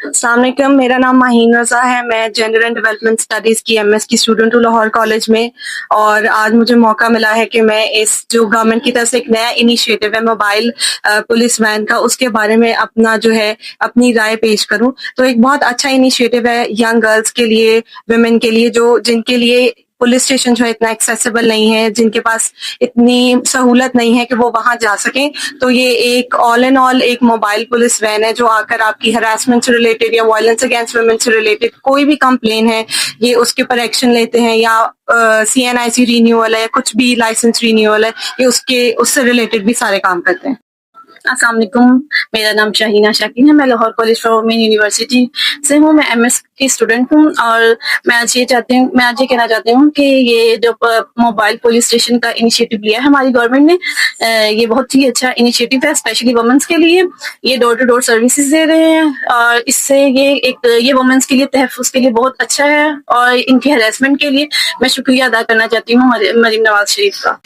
السلام علیکم، میرا نام ماہین رضا ہے. میں جنڈر اینڈ ڈیولپمنٹ اسٹڈیز کی ایم ایس کی اسٹوڈنٹ ہوں لاہور کالج میں. اور آج مجھے موقع ملا ہے کہ میں اس جو گورنمنٹ کی طرف سے ایک نیا انیشیٹو ہے موبائل پولیس وین کا، اس کے بارے میں اپنا جو ہے اپنی رائے پیش کروں. تو ایک بہت اچھا انیشیٹو ہے ینگ گرلس کے لیے، ویمن کے لیے، جن کے لیے پولیس اسٹیشن جو ہے اتنا ایکسیسیبل نہیں ہے، جن کے پاس اتنی سہولت نہیں ہے کہ وہ وہاں جا سکیں. تو یہ ایک آل ان آل ایک موبائل پولیس وین ہے جو آ کر آپ کی ہراسمنٹ سے ریلیٹڈ یا وائلنس اگینسٹ ویمن سے ریلیٹڈ کوئی بھی کمپلین ہے یہ اس کے اوپر ایکشن لیتے ہیں، یا CNIC رینیول ہے یا کچھ بھی لائسنس رینیول ہے، یہ اس سے ریلیٹڈ بھی سارے کام کرتے ہیں. السلام علیکم، میرا نام شاہینہ شاکر ہے. میں Lahore College for Women University سے ہوں. میں MS کی اسٹوڈنٹ ہوں. اور میں آج یہ کہنا چاہتی ہوں کہ یہ جو موبائل پولیس اسٹیشن کا انیشیٹو لیا ہے ہماری گورنمنٹ نے، یہ بہت ہی اچھا انیشیٹو ہے اسپیشلی وومنس کے لیے. یہ ڈور ٹو ڈور سروسز دے رہے ہیں، اور اس سے یہ وومنس کے لیے تحفظ کے لیے بہت اچھا ہے. اور ان کی ہراسمنٹ کے لیے میں شکریہ ادا کرنا چاہتی ہوں مریم نواز شریف کا.